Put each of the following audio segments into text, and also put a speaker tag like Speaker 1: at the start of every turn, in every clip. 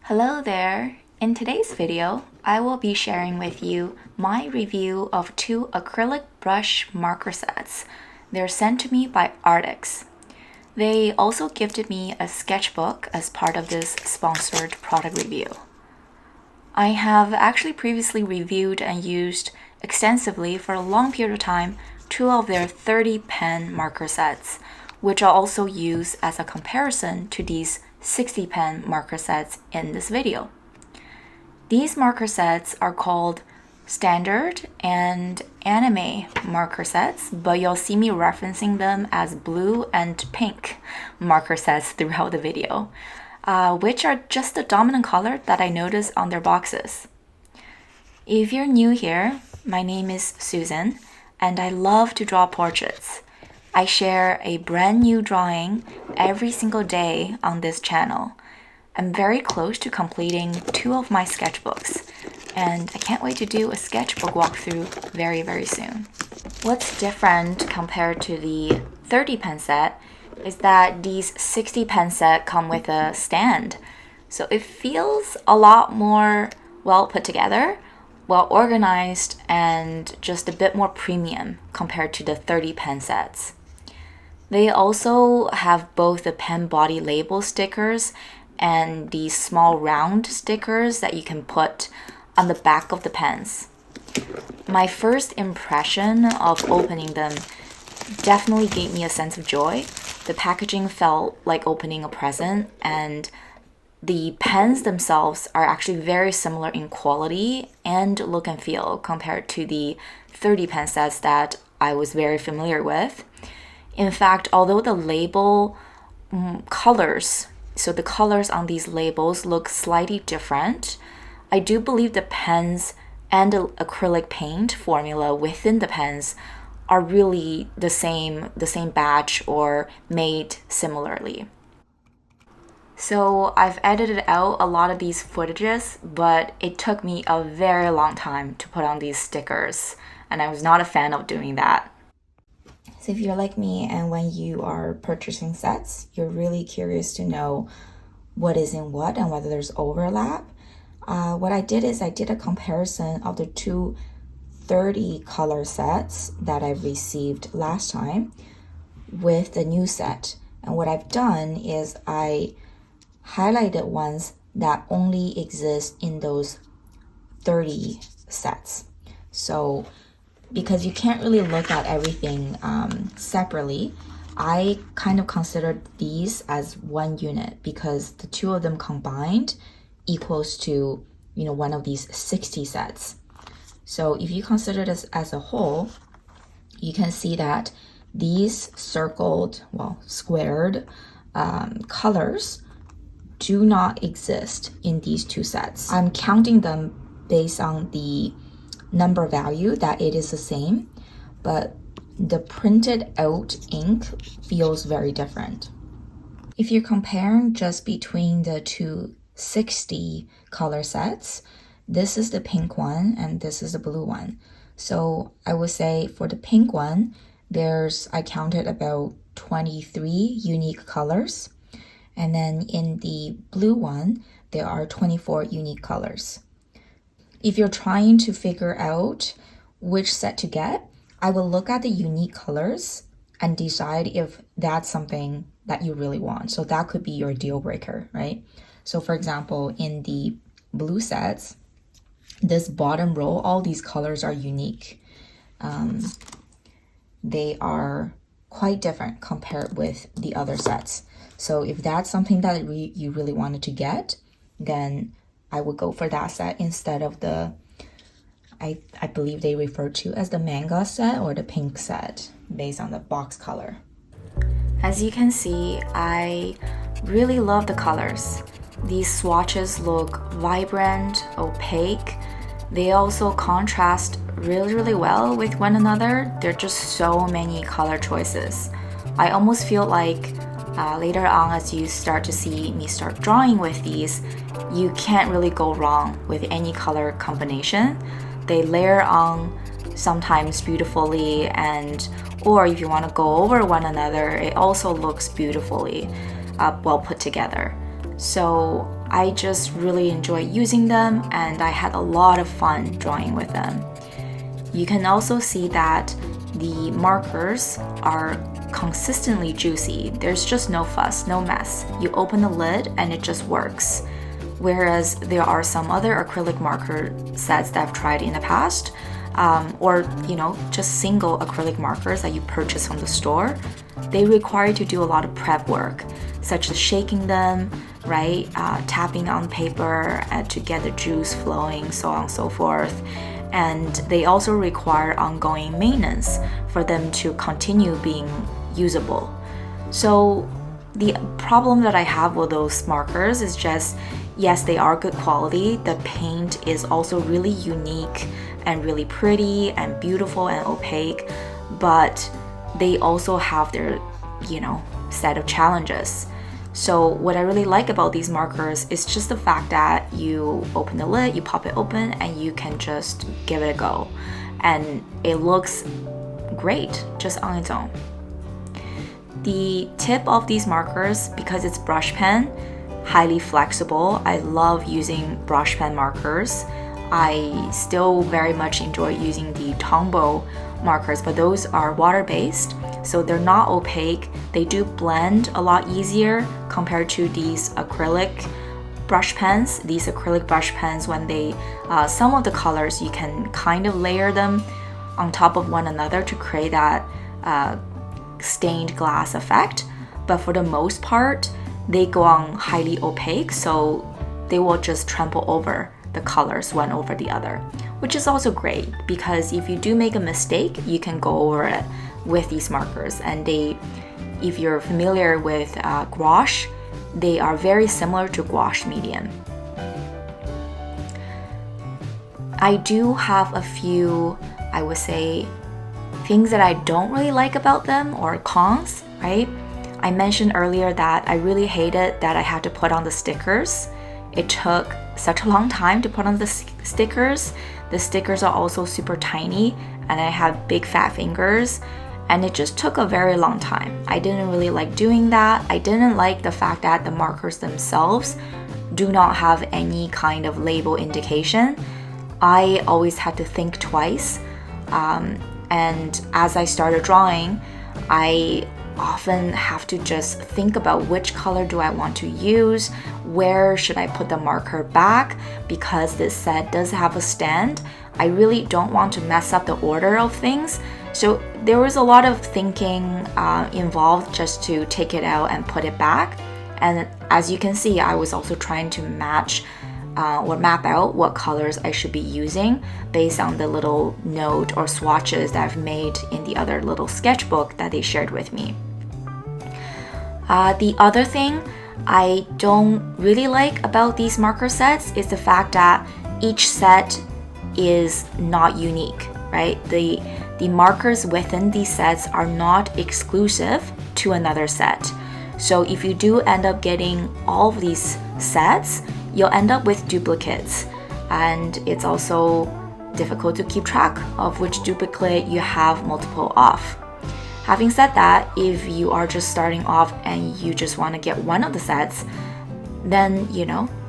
Speaker 1: Hello there! In today's video, I will be sharing with you my review of two acrylic brush marker sets. They're sent to me by Arrtx. They also gifted me a sketchbook as part of this sponsored product review. I have actually previously reviewed and used extensively for a long period of time two of their 30 pen marker sets, which I'll also use as a comparison to these 60 pen marker sets in this video. These marker sets are called standard and anime marker sets, but you'll see me referencing them as blue and pink marker sets throughout the video, which are just the dominant color that I noticed on their boxes. If you're new here, my name is Susan, and I love to draw portraits. I share a brand new drawing every single day on this channel. I'm very close to completing two of my sketchbooks, and I can't wait to do a sketchbook walkthrough very, very soon. What's different compared to the 30 pen set is that these 60 pen set come with a stand. So it feels a lot more well put together, well organized, and just a bit more premium compared to the 30 pen sets. They also have both the pen body label stickers and these small round stickers that you can put on the back of the pens. My first impression of opening them definitely gave me a sense of joy. The packaging felt like opening a present, and the pens themselves are actually very similar in quality and look and feel compared to the 30 pen sets that I was very familiar with. In fact, although the label colors, so the colors on these labels look slightly different, I do believe the pens and the acrylic paint formula within the pens are really the same batch or made similarly. So I've edited out a lot of these footages, but it took me a very long time to put on these stickers, and I was not a fan of doing that. So if you're like me and when you are purchasing sets, you're really curious to know what is in what and whether there's overlap. What I did is I did a comparison of the two 30 color sets that I received last time with the new set. And what I've done is I highlighted ones that only exist in those 30 sets. So because you can't really look at everything separately, I kind of considered these as one unit because the two of them combined equals to, one of these 60 sets. So if you consider this as a whole, you can see that these squared colors do not exist in these two sets. I'm counting them based on the number value that it is the same, but the printed out ink feels very different. If you're comparing just between the two 60 color sets, this is the pink one and this is the blue one. So I would say for the pink one, I counted about 23 unique colors. And then in the blue one, there are 24 unique colors. If you're trying to figure out which set to get, I will look at the unique colors and decide if that's something that you really want. So that could be your deal breaker, right? So for example, in the blue sets, this bottom row, all these colors are unique. They are quite different compared with the other sets. So if that's something that you really wanted to get, then I would go for that set instead of I believe they refer to as the manga set or the pink set based on the box color. As you can see, I really love the colors. These swatches look vibrant, opaque. They also contrast really, really well with one another. There are just so many color choices. I almost feel like later on, as you start to see me start drawing with these, you can't really go wrong with any color combination. They layer on sometimes beautifully, or if you want to go over one another, it also looks beautifully well put together. So I just really enjoy using them, and I had a lot of fun drawing with them. You can also see that the markers are consistently juicy. There's just no fuss, no mess. You open the lid and it just works. Whereas there are some other acrylic marker sets that I've tried in the past, or just single acrylic markers that you purchase from the store. They require you to do a lot of prep work, such as shaking them, right? Tapping on paper to get the juice flowing, so on and so forth. And they also require ongoing maintenance for them to continue being usable. So the problem that I have with those markers is just, yes, they are good quality. The paint is also really unique and really pretty and beautiful and opaque, but they also have their, set of challenges. So what I really like about these markers is just the fact that you open the lid, you pop it open, and you can just give it a go. And it looks great just on its own. The tip of these markers, because it's brush pen, highly flexible. I love using brush pen markers. I still very much enjoy using the Tombow markers, but those are water-based, so they're not opaque. They do blend a lot easier compared to these acrylic brush pens. These acrylic brush pens, when they, some of the colors, you can kind of layer them on top of one another to create that stained glass effect. But for the most part, they go on highly opaque, so they will just trample over the colors one over the other, which is also great because if you do make a mistake, you can go over it with these markers. And if you're familiar with gouache, they are very similar to gouache medium. I do have a few, I would say, things that I don't really like about them, or cons, right? I mentioned earlier that I really hated that I had to put on the stickers. It took such a long time to put on the stickers. The stickers are also super tiny, and I have big fat fingers, and it just took a very long time. I didn't really like doing that. I didn't like the fact that the markers themselves do not have any kind of label indication. I always had to think twice, and as I started drawing, I often have to just think about which color do I want to use, where should I put the marker back, because this set does have a stand. I really don't want to mess up the order of things, so there was a lot of thinking involved just to take it out and put it back. And as you can see, I was also trying to match or map out what colors I should be using based on the little note or swatches that I've made in the other little sketchbook that they shared with me. The other thing I don't really like about these marker sets is the fact that each set is not unique, right? The markers within these sets are not exclusive to another set. So if you do end up getting all of these sets, you'll end up with duplicates, and it's also difficult to keep track of which duplicate you have multiple of. Having said that, if you are just starting off and you just want to get one of the sets, then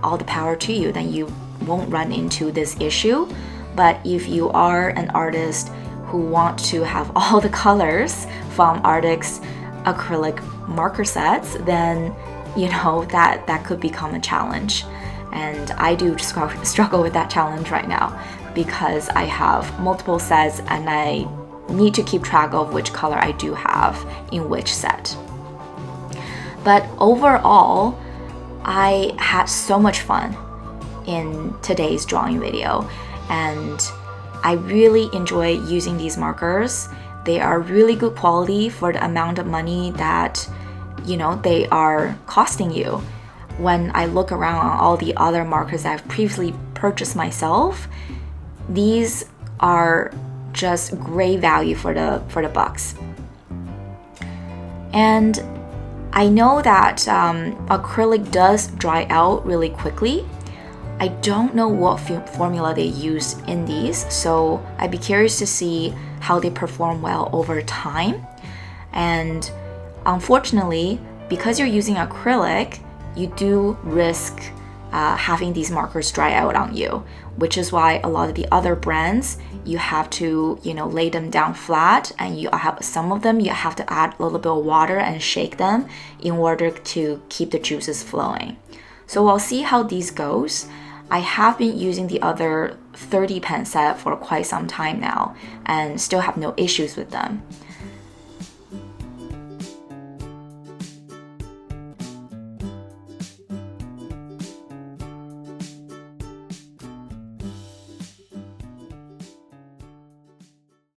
Speaker 1: all the power to you, then you won't run into this issue. But if you are an artist who want to have all the colors from Arrtx acrylic marker sets, then that could become a challenge. And I do struggle with that challenge right now because I have multiple sets and I need to keep track of which color I do have in which set. But overall, I had so much fun in today's drawing video, and I really enjoy using these markers. They are really good quality for the amount of money that they are costing you. When I look around on all the other markers I've previously purchased myself, these are just great value for the bucks. And I know that acrylic does dry out really quickly. I don't know what formula they use in these, so I'd be curious to see how they perform well over time. And unfortunately, because you're using acrylic, you do risk having these markers dry out on you, which is why a lot of the other brands, you have to, lay them down flat, and you have some of them you have to add a little bit of water and shake them in order to keep the juices flowing. So we'll see how these goes. I have been using the other 30 pen set for quite some time now and still have no issues with them.